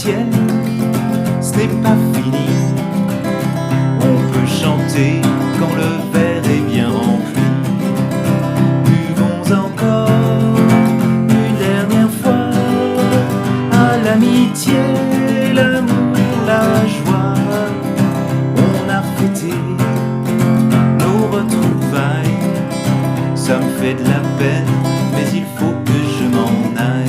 ciel, ce n'est pas fini. On peut chanter quand le verre est bien rempli. Buvons encore une dernière fois à l'amitié, l'amour, la joie. On a fêté nos retrouvailles. Ça me fait de la peine, mais il faut que je m'en aille.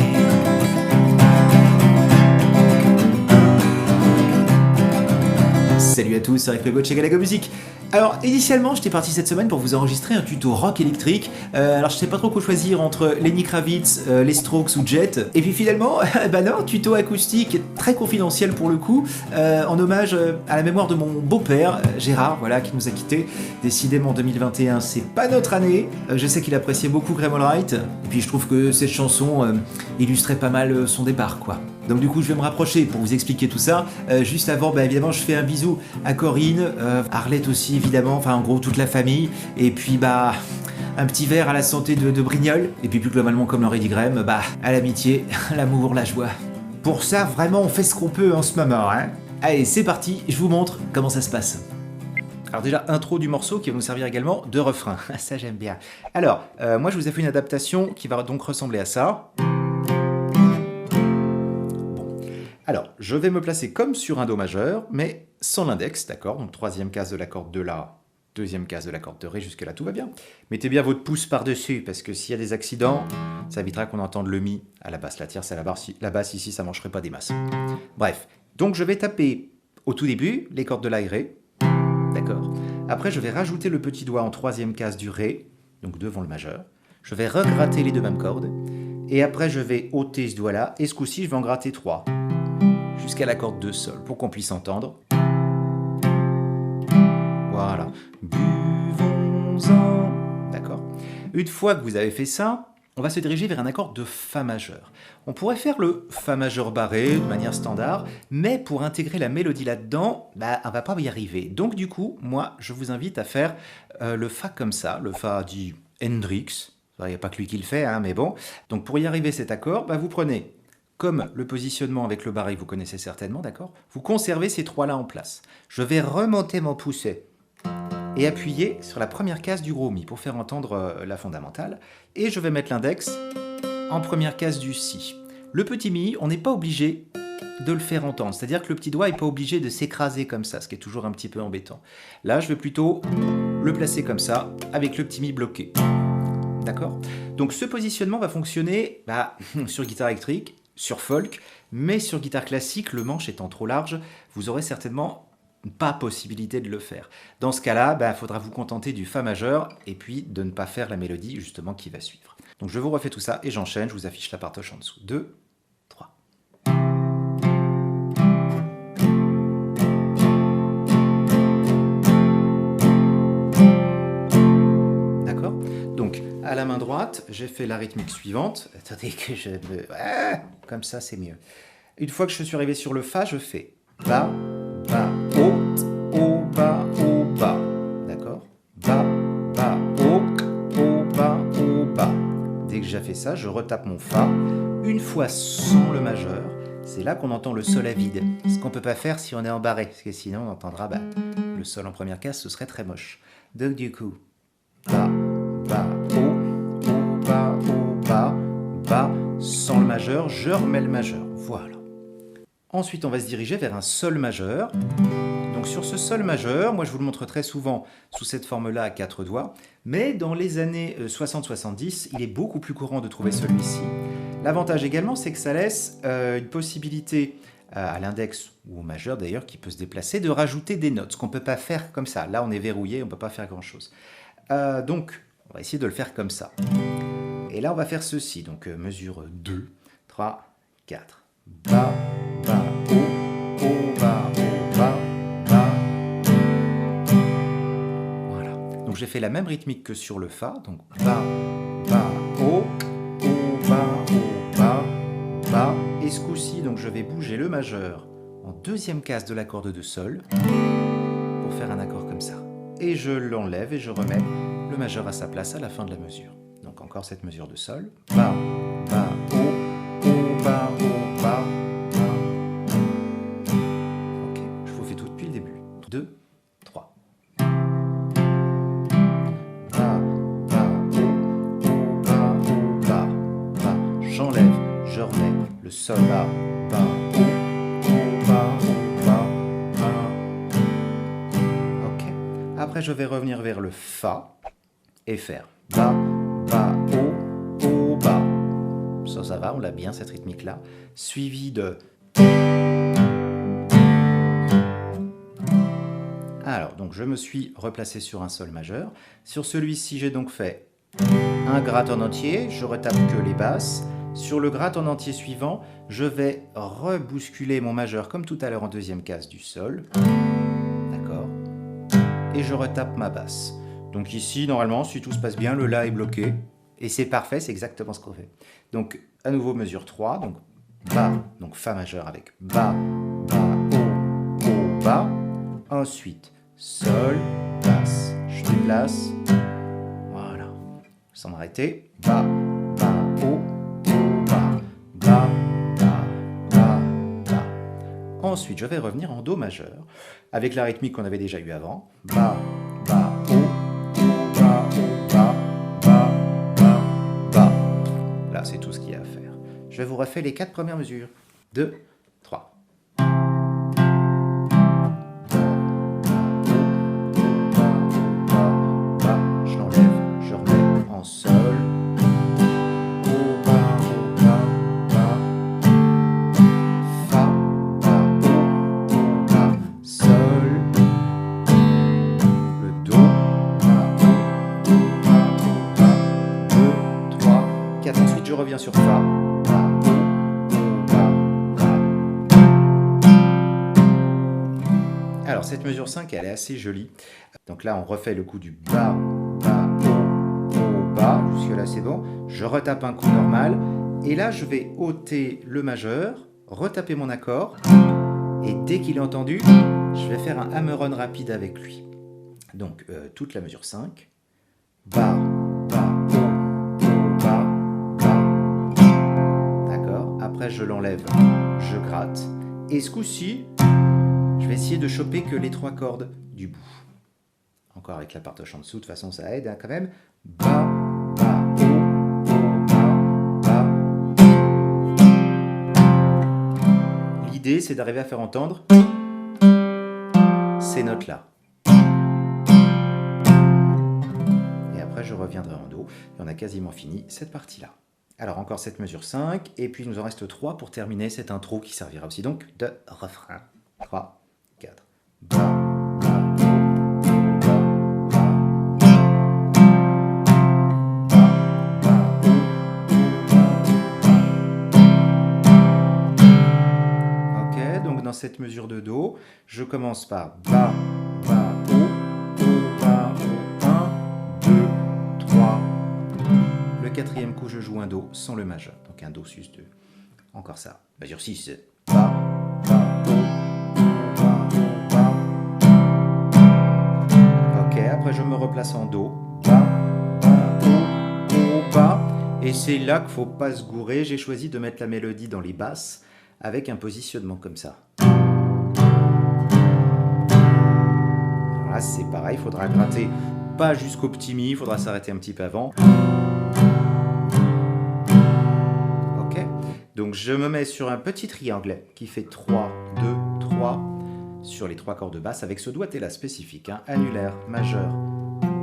Salut à tous, c'est Rick Lego de chez Galago Music. Alors, initialement, j'étais parti cette semaine pour vous enregistrer un tuto rock électrique. Alors, je sais pas trop quoi choisir entre Lenny Kravitz, les Strokes ou Jet. Et puis finalement, bah non, tuto acoustique très confidentiel pour le coup, en hommage à la mémoire de mon beau-père, Gérard, voilà, qui nous a quittés. Décidément, 2021, c'est pas notre année. Je sais qu'il appréciait beaucoup Graham Allwright. Et puis, je trouve que cette chanson illustrait pas mal son départ, quoi. Donc du coup, je vais me rapprocher pour vous expliquer tout ça. Juste avant, bah, évidemment, je fais un bisou à Corinne, Arlette aussi, évidemment, enfin en gros toute la famille. Et puis bah, un petit verre à la santé de Brignoles. Et puis plus globalement, comme l'aurait dit Graham, bah, à l'amitié, l'amour, la joie. Pour ça, vraiment, on fait ce qu'on peut en ce moment, hein. Allez, c'est parti, je vous montre comment ça se passe. Alors déjà, intro du morceau qui va nous servir également de refrain. Ça, j'aime bien. Alors, moi, je vous ai fait une adaptation qui va donc ressembler à ça. Alors, je vais me placer comme sur un Do majeur, mais sans l'index, d'accord? Donc, troisième case de la corde de La, deuxième case de la corde de Ré, jusque-là, tout va bien. Mettez bien votre pouce par-dessus, parce que s'il y a des accidents, ça évitera qu'on entende le Mi à la basse, la tierce à la basse, ici, ça ne mangerait pas des masses. Bref, donc je vais taper au tout début les cordes de La et Ré, d'accord? Après, je vais rajouter le petit doigt en troisième case du Ré, donc devant le majeur. Je vais regratter les deux mêmes cordes, et après, je vais ôter ce doigt-là, et ce coup-ci, je vais en gratter 3. Jusqu'à la corde de Sol, pour qu'on puisse entendre. Voilà. Buvons-en. D'accord. Une fois que vous avez fait ça, on va se diriger vers un accord de Fa majeur. On pourrait faire le Fa majeur barré de manière standard, mais pour intégrer la mélodie là-dedans, bah, on va pas y arriver. Donc du coup, moi, je vous invite à faire le Fa comme ça, le Fa dit Hendrix. Il n'y a pas que lui qui le fait, hein, mais bon. Donc pour y arriver cet accord, bah, vous prenez... Comme le positionnement avec le barré, vous connaissez certainement, d'accord? Vous conservez ces trois-là en place. Je vais remonter mon pouce et appuyer sur la première case du gros Mi pour faire entendre la fondamentale. Et je vais mettre l'index en première case du Si. Le petit Mi, on n'est pas obligé de le faire entendre. C'est-à-dire que le petit doigt n'est pas obligé de s'écraser comme ça, ce qui est toujours un petit peu embêtant. Là, je vais plutôt le placer comme ça, avec le petit Mi bloqué. D'accord? Donc ce positionnement va fonctionner sur guitare électrique, sur folk, mais sur guitare classique, le manche étant trop large, vous aurez certainement pas possibilité de le faire. Dans ce cas-là, il faudra vous contenter du Fa majeur et puis de ne pas faire la mélodie justement qui va suivre. Donc je vous refais tout ça et j'enchaîne, je vous affiche la partoche en dessous. 2, 3. D'accord? Donc à la main droite, j'ai fait la rythmique suivante. Attendez que je me... comme ça, c'est mieux. Une fois que je suis arrivé sur le Fa, je fais Ba, Ba, Haut, Bas, Bas. D'accord? Ba, Ba, Haut, Bas, Bas. Dès que j'ai fait ça, je retape mon Fa. Une fois sans le majeur, c'est là qu'on entend le Sol à vide. Ce qu'on ne peut pas faire si on est en barré, parce que sinon on entendra le Sol en première case, ce serait très moche. Donc du coup, Ba, Ba, Haut, Bas, Bas, sans le majeur, je remets le majeur. Voilà. Ensuite, on va se diriger vers un Sol majeur. Donc sur ce Sol majeur, moi je vous le montre très souvent sous cette forme-là à 4 doigts, mais dans les années 60-70, il est beaucoup plus courant de trouver celui-ci. L'avantage également, c'est que ça laisse une possibilité à l'index ou au majeur d'ailleurs, qui peut se déplacer, de rajouter des notes, ce qu'on ne peut pas faire comme ça. Là, on est verrouillé, on ne peut pas faire grand-chose. Donc, on va essayer de le faire comme ça. Et là, on va faire ceci. Donc, mesure 2, 3, 4. Ba, Ba, Haut, Bas, Bas, Bas. Voilà. Donc, j'ai fait la même rythmique que sur le Fa. Donc, Ba, Ba, Haut, Bas, Bas. Et ce coup-ci, donc, je vais bouger le majeur en deuxième case de la corde de Sol pour faire un accord comme ça. Et je l'enlève et je remets le majeur à sa place à la fin de la mesure. Donc encore cette mesure de Sol. Ba, Ba, Haut, Bas, Bas, Bas. sol, bas, bas, haut, bas, bas, bas. Ok. Après, je vais revenir vers le fa et faire bas, bas, haut, bas. Ça va, on l'a bien cette rythmique-là. Suivi de... Alors, donc je me suis replacé sur un sol majeur. Sur celui-ci, j'ai donc fait un gratte en entier. Je retape que les basses. Sur le gratte en entier suivant, je vais rebousculer mon majeur comme tout à l'heure en deuxième case du sol. D'accord. Et je retape ma basse. Donc ici, normalement, si tout se passe bien, le La est bloqué. Et c'est parfait, c'est exactement ce qu'on fait. Donc, à nouveau, mesure 3. Donc, Bas, donc Fa majeur avec Bas, Bas, Haut, Bas. Ensuite, Sol, basse. Je déplace. Voilà. Sans m'arrêter. Bas, Bas, Haut, Bas. Bas, Bas, Bas, Bas. Ensuite, je vais revenir en Do majeur avec la rythmique qu'on avait déjà eue avant. Bas, Bas, Haut, Bas, Bas, Bas, Bas, Bas. Là, c'est tout ce qu'il y a à faire. Je vous refais les 4 premières mesures. 2, 3. Je l'enlève, je remets en sol. Fa, Bas, sol. Le Do. 2, 3, 4. Ensuite, je reviens sur Fa. Alors, cette mesure 5, elle est assez jolie. Donc là, on refait le coup du Bas, Bas, Haut, Bas. Jusque-là, c'est bon. Je retape un coup normal. Et là, je vais ôter le majeur, retaper mon accord. Et dès qu'il est entendu, je vais faire un hammer-on rapide avec lui. Donc, toute la mesure 5. Bas, Bas, Haut, Bas, Bas. D'accord. Après, je l'enlève, je gratte. Et ce coup-ci, je vais essayer de choper que les 3 cordes du bout. Encore avec la partoche en dessous, de toute façon ça aide hein, quand même. Bas, Bas, Haut, Bas, Bas. L'idée c'est d'arriver à faire entendre ces notes-là. Et après je reviendrai en Do. Et on a quasiment fini cette partie-là. Alors encore cette mesure 5, et puis il nous en reste 3 pour terminer cette intro qui servira aussi donc de refrain. 3, 4. Bas, Bas, ok, donc dans cette mesure de Do, je commence par Bas, Bas, Haut, Bas, Haut, 1, 2, 3. Le 4e coup, je joue un Do sans le majeur, donc un Do sus 2. Encore ça. Mesure 6, Bas, Bas, Haut. Après je me replace en Do, Bas, Bas, Haut, Bas, et c'est là qu'il ne faut pas se gourer. J'ai choisi de mettre la mélodie dans les basses avec un positionnement comme ça. Alors là c'est pareil, il faudra gratter pas jusqu'au petit mi, il faudra s'arrêter un petit peu avant. Ok, donc je me mets sur un petit triangle qui fait 3, 2, 3. Sur les 3 cordes basses avec ce doigté là spécifique, hein, annulaire, majeur,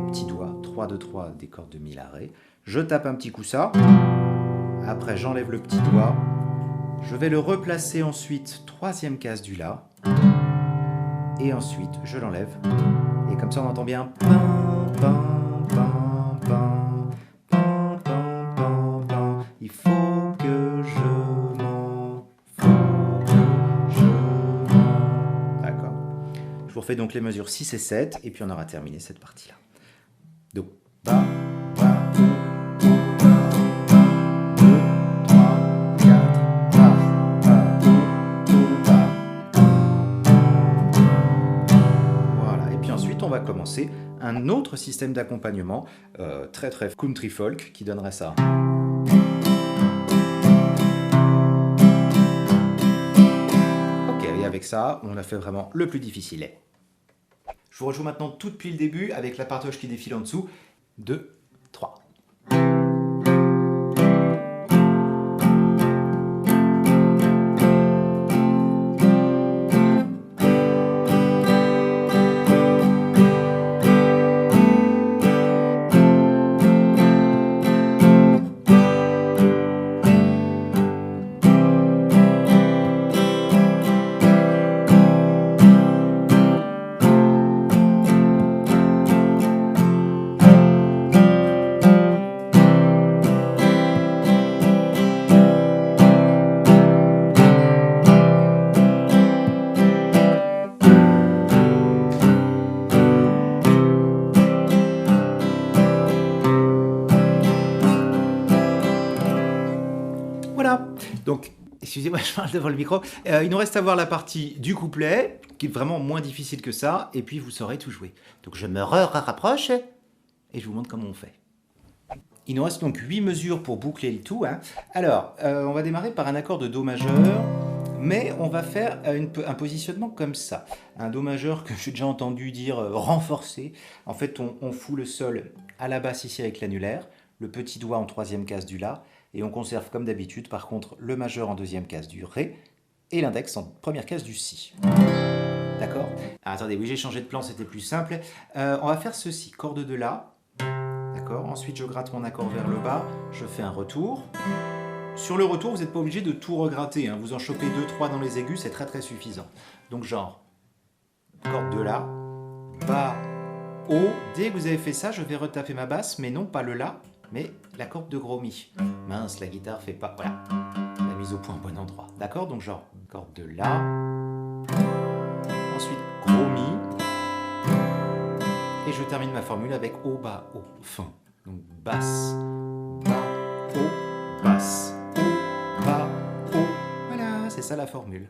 petit doigt, 3, 2, 3, des cordes de mi la ré. Je tape un petit coup ça, après j'enlève le petit doigt, je vais le replacer ensuite, 3e case du La, et ensuite je l'enlève, et comme ça on entend bien il faut que je m'en, je vous refais donc les mesures 6 et 7, et puis on aura terminé cette partie-là. Do, Bas, Bas, Haut, Bas, 2, 3, 4, Bas, Bas, Haut, Bas. Voilà, et puis ensuite on va commencer un autre système d'accompagnement, très country folk, qui donnerait ça. Ok, et avec ça, on a fait vraiment le plus difficile. Je vous rejoue maintenant tout depuis le début avec la partoche qui défile en dessous. 2, 3. Donc, excusez-moi, je parle devant le micro. Il nous reste à voir la partie du couplet, qui est vraiment moins difficile que ça, et puis vous saurez tout jouer. Donc je me rapproche, et je vous montre comment on fait. Il nous reste donc 8 mesures pour boucler le tout. Hein. Alors, on va démarrer par un accord de Do majeur, mais on va faire un positionnement comme ça. Un Do majeur que j'ai déjà entendu dire renforcé. En fait, on fout le Sol à la basse ici avec l'annulaire, le petit doigt en troisième case du La, et on conserve comme d'habitude, par contre, le majeur en deuxième case du Ré, et l'index en première case du Si. D'accord? Attendez, oui, j'ai changé de plan, c'était plus simple. On va faire ceci, corde de La. D'accord. Ensuite, je gratte mon accord vers le bas, je fais un retour. Sur le retour, vous n'êtes pas obligé de tout regratter. Hein. Vous en chopez 2-3 dans les aigus, c'est très suffisant. Donc genre, corde de La, Bas, Haut. Dès que vous avez fait ça, je vais retaper ma basse, mais non pas le La, mais la corde de Gros Mi. Mince, la guitare fait pas... Voilà, la mise au point au bon endroit. D'accord. Donc genre, corde de La. Ensuite, Gros Mi. Et je termine ma formule avec Haut, Bas, Haut, fin. Donc basse, Bas, Haut, basse, Haut, Bas, Haut. Voilà, c'est ça la formule.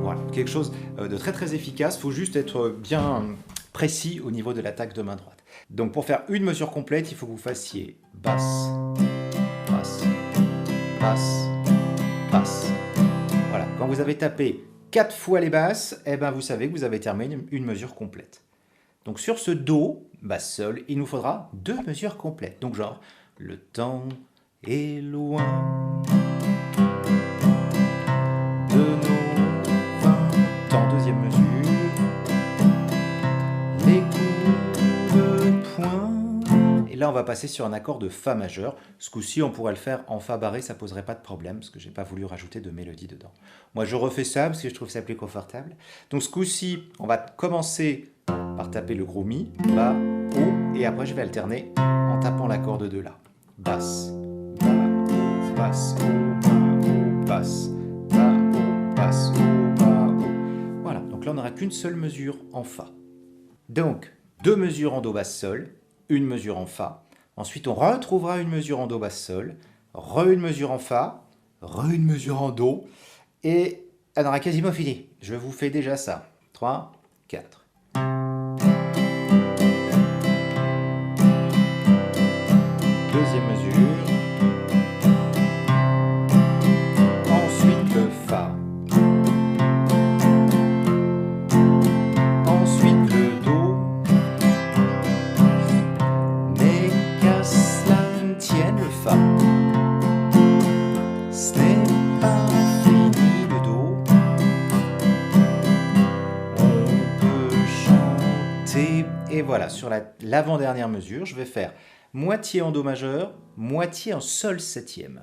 Voilà, quelque chose de très efficace. Il faut juste être bien précis au niveau de l'attaque de main droite. Donc pour faire une mesure complète, il faut que vous fassiez basse, basse, basse, basse. Voilà, quand vous avez tapé 4 fois les basses, eh ben vous savez que vous avez terminé une mesure complète. Donc sur ce Do, basse Sol, il nous faudra 2 mesures complètes. Donc genre, le temps est loin de nos 20 ans, deuxième mesure. Et là, on va passer sur un accord de Fa majeur. Ce coup-ci, on pourrait le faire en Fa barré, ça poserait pas de problème, parce que j'ai pas voulu rajouter de mélodie dedans. Moi, je refais ça, parce que je trouve ça plus confortable. Donc, ce coup-ci, on va commencer par taper le gros Mi, Bas, Haut, et après, je vais alterner en tapant la corde de La. Basse, Bas, Haut, basse, Haut, Bas, Haut, basse, Bas, Haut, basse, Haut, Bas, Haut. Voilà, donc là, on n'aura qu'une seule mesure en Fa. Donc, 2 mesures en Do, basse, Sol, une mesure en Fa. Ensuite, on retrouvera une mesure en Do, basse, Sol, une mesure en Fa, une mesure en Do, et on aura quasiment fini. Je vous fais déjà ça. 3, 4. Deuxième mesure. Ensuite, le Fa. Ensuite, le Do. Mais qu'à cela ne tienne, le Fa. Ce n'est pas fini, le Do. On peut chanter. Et voilà, sur l'avant-dernière mesure, je vais faire moitié en Do majeur, moitié en Sol septième.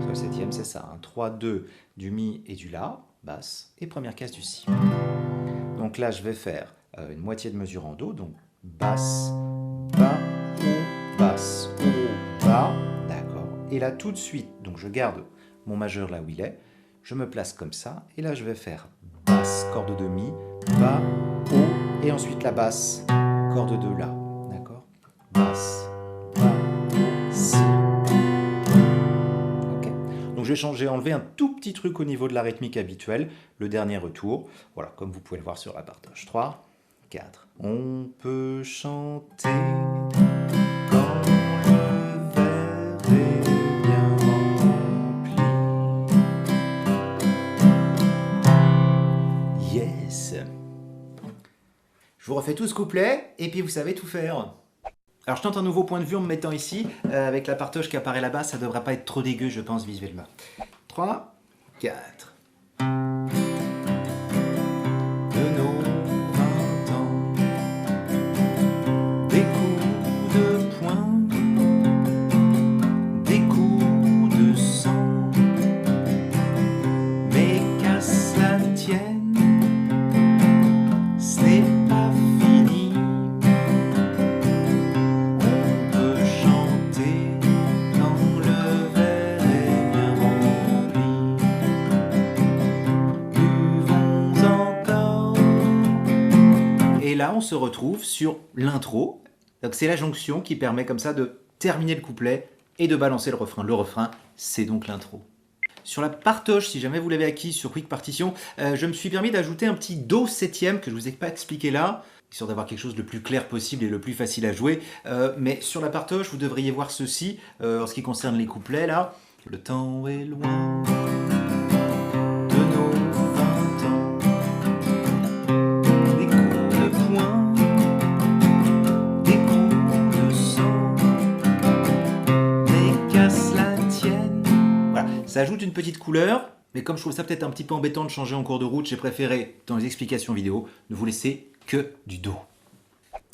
Sol septième, c'est ça, hein. 3, 2 du Mi et du La, basse, et première case du Si. Donc là, je vais faire une moitié de mesure en Do, donc basse, Bas, Haut, basse, Haut, Bas, d'accord. Et là, tout de suite, donc je garde mon majeur là où il est, je me place comme ça, et là, je vais faire basse, corde de Mi, Bas, Haut, et ensuite la basse, corde de La. Basse, Bas, Haut, Si. Ok. Donc j'ai enlevé un tout petit truc au niveau de la rythmique habituelle, le dernier retour. Voilà, comme vous pouvez le voir sur la partage. 3, 4. On peut chanter quand le verre est bien rempli. Yes. Je vous refais tout ce couplet, et puis vous savez tout faire. Alors je tente un nouveau point de vue en me mettant ici, avec la partoche qui apparaît là-bas, ça devrait pas être trop dégueu je pense visuellement. 3, 4. De nos 20 ans, des coups de poing, des coups de sang, mais qu'à cela ne tienne, ce n'est pas fini. se retrouve sur l'intro. Donc c'est la jonction qui permet comme ça de terminer le couplet et de balancer le refrain. Le refrain, c'est donc l'intro. Sur la partoche, si jamais vous l'avez acquis sur Quick Partition, je me suis permis d'ajouter un petit Do septième que je ne vous ai pas expliqué là, histoire d'avoir quelque chose de plus clair possible et le plus facile à jouer. Mais sur la partoche, vous devriez voir ceci, en ce qui concerne les couplets là. Le temps est loin de nos 20 ans, des coups de poing, des coups de sang, mais qu'à cela tienne. Voilà, ça ajoute une petite couleur, mais comme je trouve ça peut-être un petit peu embêtant de changer en cours de route, j'ai préféré, dans les explications vidéo, ne vous laisser que du Do.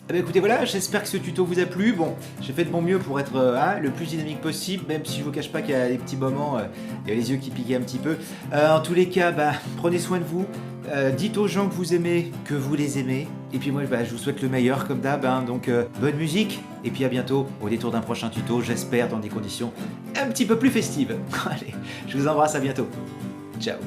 Eh bien, écoutez, voilà, j'espère que ce tuto vous a plu. Bon, j'ai fait de mon mieux pour être le plus dynamique possible, même si je vous cache pas qu'il y a des petits moments, il y a les yeux qui piquaient un petit peu. En tous les cas, prenez soin de vous. Dites aux gens que vous aimez, que vous les aimez. Et puis moi, je vous souhaite le meilleur comme d'hab. Donc, bonne musique. Et puis à bientôt au détour d'un prochain tuto, j'espère dans des conditions un petit peu plus festives. Allez, je vous embrasse, à bientôt. Ciao.